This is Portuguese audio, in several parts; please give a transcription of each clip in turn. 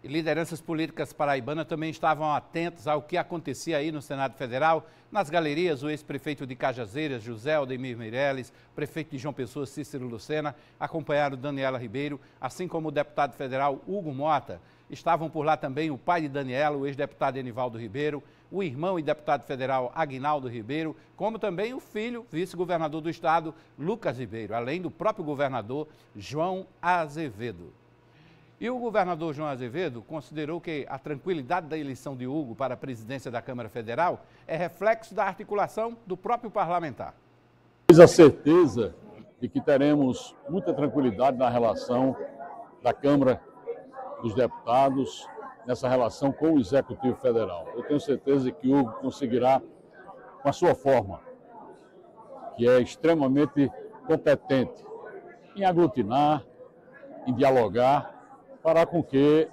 E lideranças políticas paraibanas também estavam atentos ao que acontecia aí no Senado Federal. Nas galerias, o ex-prefeito de Cajazeiras, José Aldemir Meirelles, prefeito de João Pessoa, Cícero Lucena, acompanharam Daniela Ribeiro, assim como o deputado federal Hugo Mota. Estavam por lá também o pai de Daniela, o ex-deputado Enivaldo Ribeiro, o irmão e deputado federal Aguinaldo Ribeiro, como também o filho, vice-governador do estado, Lucas Ribeiro, além do próprio governador João Azevedo. E o governador João Azevedo considerou que a tranquilidade da eleição de Hugo para a presidência da Câmara Federal é reflexo da articulação do próprio parlamentar. Temos a certeza de que teremos muita tranquilidade na relação da Câmara dos Deputados, nessa relação com o Executivo Federal. Eu tenho certeza que Hugo conseguirá, com a sua forma, que é extremamente competente em aglutinar, em dialogar, fará com que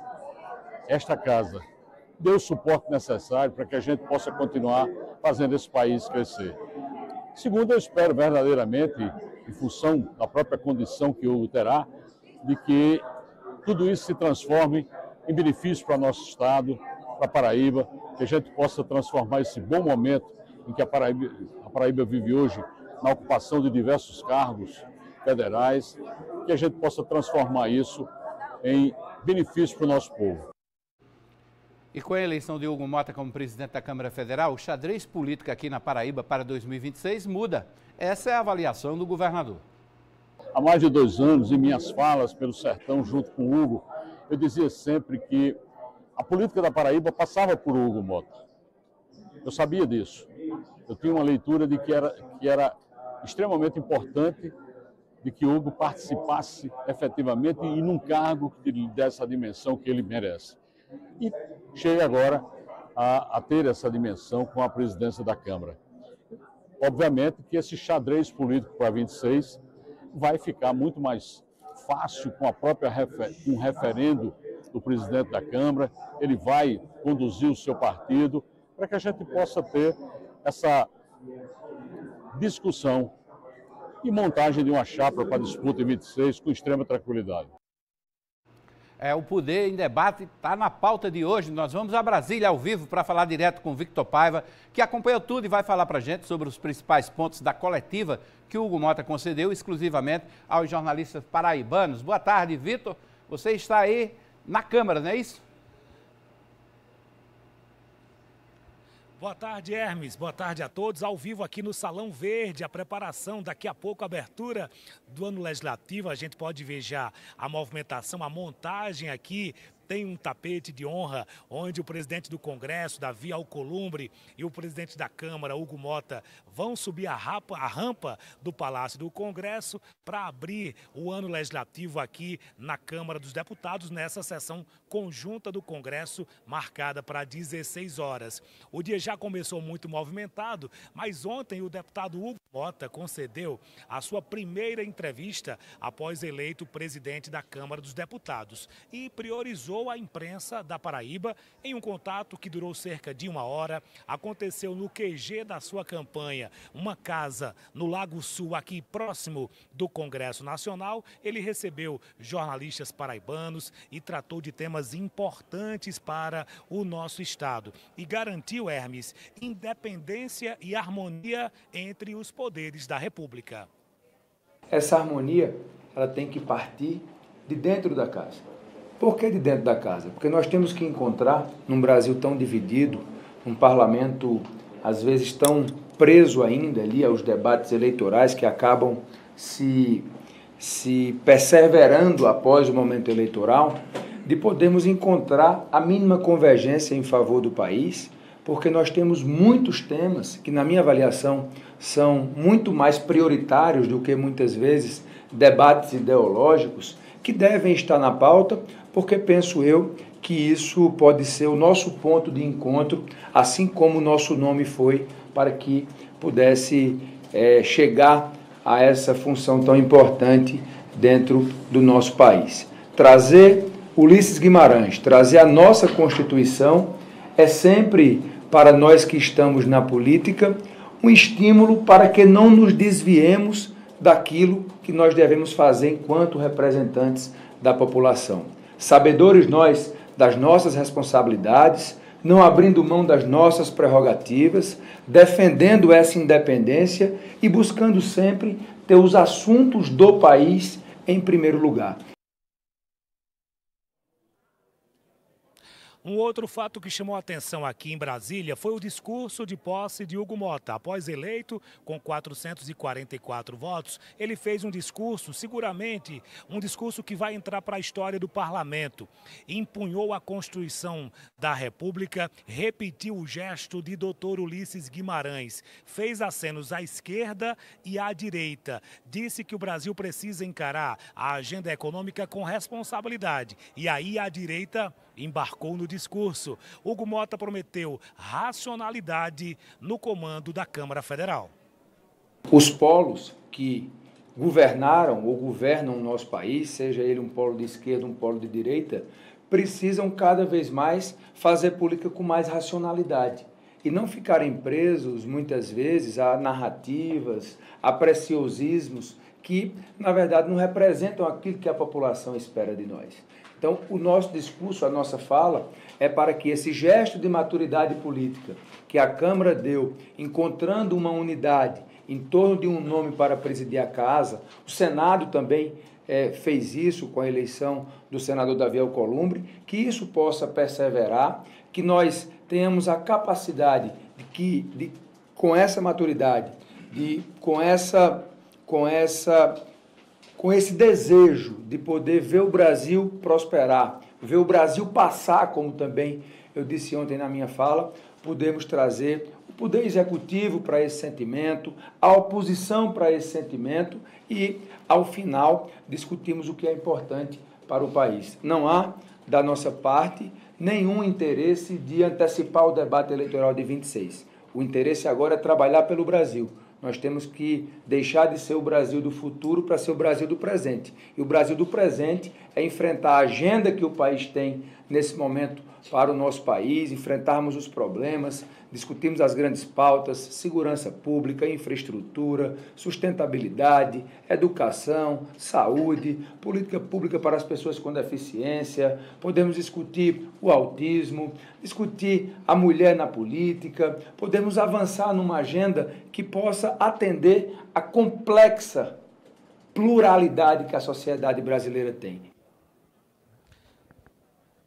esta casa dê o suporte necessário para que a gente possa continuar fazendo esse país crescer. Segundo, eu espero verdadeiramente, em função da própria condição que o Hugo terá, de que tudo isso se transforme em benefício para o nosso Estado, para a Paraíba, que a gente possa transformar esse bom momento em que a Paraíba vive hoje, na ocupação de diversos cargos federais, que a gente possa transformar isso em benefício para o nosso povo. E com a eleição de Hugo Mota como presidente da Câmara Federal, o xadrez político aqui na Paraíba para 2026 muda. Essa é a avaliação do governador. Há mais de 2 anos, em minhas falas pelo Sertão, junto com o Hugo, eu dizia sempre que a política da Paraíba passava por Hugo Mota. Eu sabia disso. Eu tinha uma leitura de que era extremamente importante de que Hugo participasse efetivamente e num cargo que lhe desse a dimensão que ele merece. E chega agora a ter essa dimensão com a presidência da Câmara. Obviamente que esse xadrez político para 26 vai ficar muito mais fácil com com o referendo do presidente da Câmara, ele vai conduzir o seu partido para que a gente possa ter essa discussão e montagem de uma chapa para a disputa em 26 com extrema tranquilidade. O Poder em Debate está na pauta de hoje. Nós vamos a Brasília ao vivo para falar direto com o Victor Paiva, que acompanhou tudo e vai falar para a gente sobre os principais pontos da coletiva que o Hugo Mota concedeu exclusivamente aos jornalistas paraibanos. Boa tarde, Victor. Você está aí na Câmara, não é isso? Boa tarde, Hermes. Boa tarde a todos. Ao vivo aqui no Salão Verde, a preparação, daqui a pouco a abertura do ano legislativo. A gente pode ver já a movimentação, a montagem aqui. Tem um tapete de honra onde o presidente do Congresso, Davi Alcolumbre, e o presidente da Câmara, Hugo Mota, vão subir a rampa do Palácio do Congresso para abrir o ano legislativo aqui na Câmara dos Deputados, nessa sessão conjunta do Congresso, marcada para 16 horas. O dia já começou muito movimentado, mas ontem o deputado Hugo Mota concedeu a sua primeira entrevista após eleito presidente da Câmara dos Deputados e priorizou a imprensa da Paraíba em um contato que durou cerca de 1 hora. Aconteceu no QG da sua campanha, uma casa no Lago Sul, aqui próximo do Congresso Nacional. Ele recebeu jornalistas paraibanos e tratou de temas importantes para o nosso estado. E garantiu, Hermes, independência e harmonia entre os poderes da República. Essa harmonia, ela tem que partir de dentro da casa. Por que de dentro da casa? Porque nós temos que encontrar, num Brasil tão dividido, um parlamento, às vezes, tão preso ainda ali aos debates eleitorais que acabam se perseverando após o momento eleitoral, de podermos encontrar a mínima convergência em favor do país, porque nós temos muitos temas que, na minha avaliação, são muito mais prioritários do que, muitas vezes, debates ideológicos, que devem estar na pauta, porque penso eu que isso pode ser o nosso ponto de encontro, assim como o nosso nome foi, para que pudesse chegar a essa função tão importante dentro do nosso país. Trazer Ulisses Guimarães, trazer a nossa Constituição, é sempre, para nós que estamos na política, um estímulo para que não nos desviemos daquilo que nós devemos fazer enquanto representantes da população. Sabedores nós das nossas responsabilidades, não abrindo mão das nossas prerrogativas, defendendo essa independência e buscando sempre ter os assuntos do país em primeiro lugar. Um outro fato que chamou a atenção aqui em Brasília foi o discurso de posse de Hugo Mota. Após eleito, com 444 votos, ele fez um discurso, seguramente um discurso que vai entrar para a história do parlamento. Empunhou a Constituição da República, repetiu o gesto de Dr. Ulisses Guimarães, fez acenos à esquerda e à direita. Disse que o Brasil precisa encarar a agenda econômica com responsabilidade. E aí a direita embarcou no discurso. Hugo Mota prometeu racionalidade no comando da Câmara Federal. Os polos que governaram ou governam o nosso país, seja ele um polo de esquerda, um polo de direita, precisam cada vez mais fazer política com mais racionalidade e não ficarem presos, muitas vezes, a narrativas, a preciosismos que, na verdade, não representam aquilo que a população espera de nós. Então, o nosso discurso, a nossa fala, é para que esse gesto de maturidade política que a Câmara deu, encontrando uma unidade em torno de um nome para presidir a casa, o Senado também fez isso com a eleição do senador Davi Alcolumbre, que isso possa perseverar, que nós tenhamos a capacidade com essa maturidade, com esse desejo de poder ver o Brasil prosperar, ver o Brasil passar, como também eu disse ontem na minha fala, podemos trazer o poder executivo para esse sentimento, a oposição para esse sentimento e, ao final, discutirmos o que é importante para o país. Não há, da nossa parte, nenhum interesse de antecipar o debate eleitoral de 26. O interesse agora é trabalhar pelo Brasil. Nós temos que deixar de ser o Brasil do futuro para ser o Brasil do presente. E o Brasil do presente é enfrentar a agenda que o país tem nesse momento para o nosso país, enfrentarmos os problemas, discutirmos as grandes pautas, segurança pública, infraestrutura, sustentabilidade, educação, saúde, política pública para as pessoas com deficiência, podemos discutir o autismo, discutir a mulher na política, podemos avançar numa agenda que possa atender a complexa pluralidade que a sociedade brasileira tem.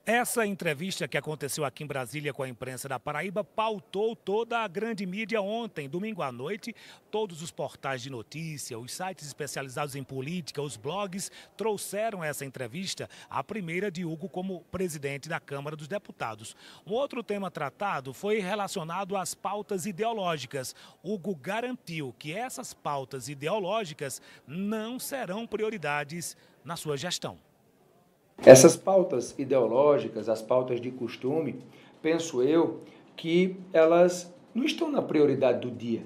Essa entrevista que aconteceu aqui em Brasília com a imprensa da Paraíba pautou toda a grande mídia ontem, domingo à noite. Todos os portais de notícia, os sites especializados em política, os blogs trouxeram essa entrevista, a primeira de Hugo como presidente da Câmara dos Deputados. Um outro tema tratado foi relacionado às pautas ideológicas. Hugo garantiu que essas pautas ideológicas não serão prioridades na sua gestão. Essas pautas ideológicas, as pautas de costume, penso eu que elas não estão na prioridade do dia.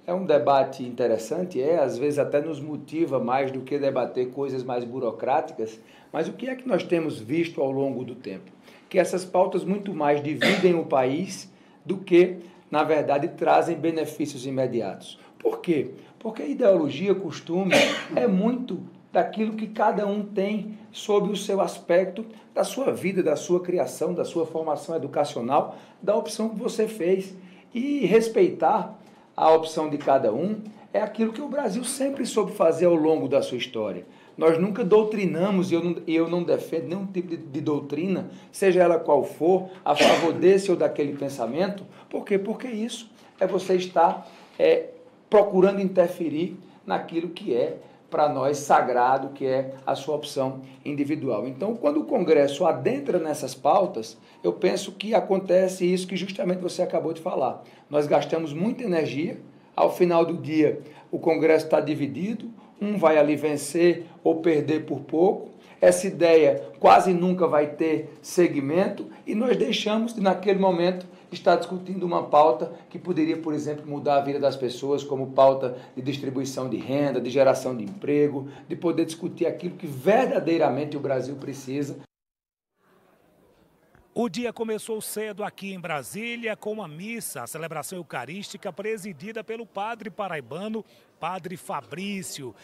É um debate interessante, às vezes até nos motiva mais do que debater coisas mais burocráticas, mas o que é que nós temos visto ao longo do tempo? Que essas pautas muito mais dividem o país do que, na verdade, trazem benefícios imediatos. Por quê? Porque a ideologia, costume, é muito daquilo que cada um tem sob o seu aspecto da sua vida, da sua criação, da sua formação educacional, da opção que você fez. E respeitar a opção de cada um é aquilo que o Brasil sempre soube fazer ao longo da sua história. Nós nunca doutrinamos, e eu não defendo nenhum tipo de doutrina, seja ela qual for, a favor desse ou daquele pensamento. Por quê? Porque isso é você estar procurando interferir naquilo que é para nós sagrado, que é a sua opção individual. Então, quando o Congresso adentra nessas pautas, eu penso que acontece isso que justamente você acabou de falar. Nós gastamos muita energia, ao final do dia o Congresso está dividido, um vai ali vencer ou perder por pouco, essa ideia quase nunca vai ter segmento e nós deixamos de, naquele momento, estar discutindo uma pauta que poderia, por exemplo, mudar a vida das pessoas, como pauta de distribuição de renda, de geração de emprego, de poder discutir aquilo que verdadeiramente o Brasil precisa. O dia começou cedo aqui em Brasília com uma missa, a celebração eucarística presidida pelo padre paraibano Padre Fabrício,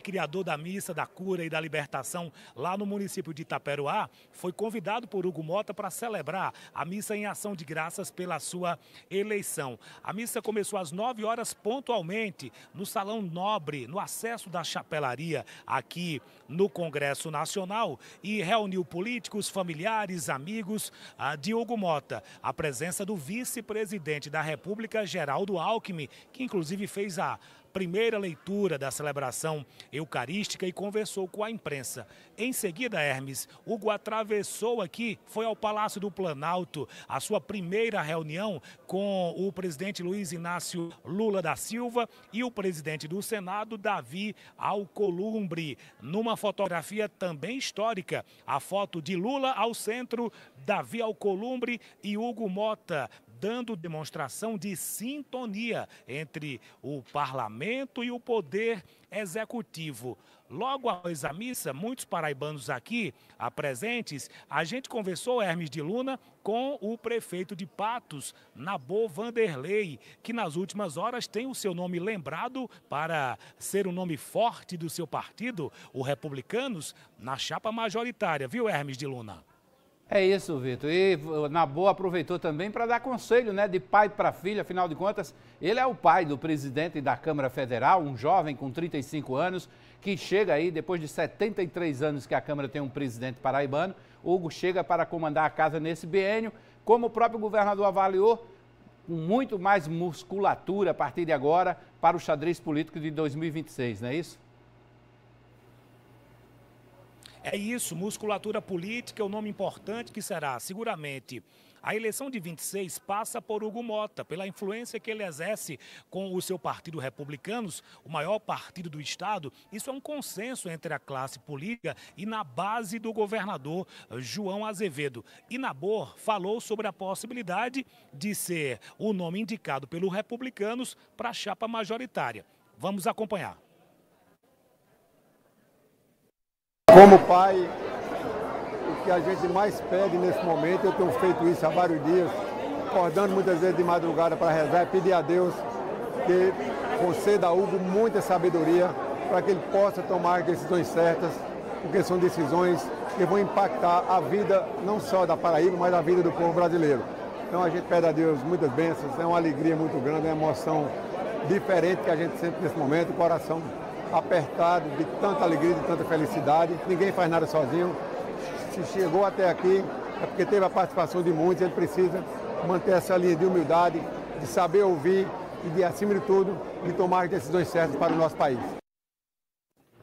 criador da Missa da Cura e da Libertação lá no município de Itaperuá, foi convidado por Hugo Motta para celebrar a missa em ação de graças pela sua eleição. A missa começou às 9 horas pontualmente no Salão Nobre, no acesso da chapelaria aqui no Congresso Nacional, e reuniu políticos, familiares, amigos de Hugo Motta. A presença do vice-presidente da República, Geraldo Alckmin, que inclusive fez a primeira leitura da celebração eucarística e conversou com a imprensa. Em seguida, Hermes, Hugo atravessou aqui, foi ao Palácio do Planalto, a sua primeira reunião com o presidente Luiz Inácio Lula da Silva e o presidente do Senado, Davi Alcolumbre. Numa fotografia também histórica, a foto de Lula ao centro, Davi Alcolumbre e Hugo Motta, dando demonstração de sintonia entre o parlamento e o poder executivo. Logo após a missa, muitos paraibanos aqui presentes, a gente conversou, Hermes de Luna, com o prefeito de Patos, Nabor Vanderlei, que nas últimas horas tem o seu nome lembrado para ser o nome forte do seu partido, o Republicanos, na chapa majoritária, viu, Hermes de Luna? É isso, Vitor. E Nabor aproveitou também para dar conselho, né, de pai para filho, afinal de contas, ele é o pai do presidente da Câmara Federal, um jovem com 35 anos, que chega aí, depois de 73 anos que a Câmara tem um presidente paraibano, Hugo chega para comandar a casa nesse biênio, como o próprio governador avaliou, com muito mais musculatura a partir de agora para o xadrez político de 2026, não é isso? É isso, musculatura política é um nome importante que será, seguramente. A eleição de 26 passa por Hugo Motta, pela influência que ele exerce com o seu partido Republicanos, o maior partido do estado. Isso é um consenso entre a classe política e na base do governador João Azevedo. E Nabor falou sobre a possibilidade de ser o nome indicado pelo Republicanos para a chapa majoritária. Vamos acompanhar. Como pai, o que a gente mais pede nesse momento, eu tenho feito isso há vários dias, acordando muitas vezes de madrugada para rezar e pedir a Deus que conceda a Hugo muita sabedoria para que ele possa tomar decisões certas, porque são decisões que vão impactar a vida não só da Paraíba, mas a vida do povo brasileiro. Então a gente pede a Deus muitas bênçãos, é uma alegria muito grande, é uma emoção diferente que a gente sente nesse momento, o coração apertado de tanta alegria, de tanta felicidade. Ninguém faz nada sozinho. Se chegou até aqui, é porque teve a participação de muitos. Ele precisa manter essa linha de humildade, de saber ouvir e, de, acima de tudo, de tomar as decisões certas para o nosso país.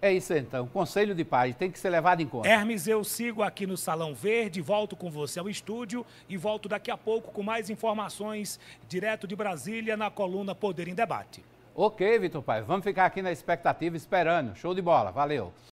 É isso então, conselho de pai tem que ser levado em conta. Hermes, eu sigo aqui no Salão Verde, volto com você ao estúdio e volto daqui a pouco com mais informações direto de Brasília na coluna Poder em Debate. Ok, Vitor Paiva, vamos ficar aqui na expectativa esperando. Show de bola, valeu.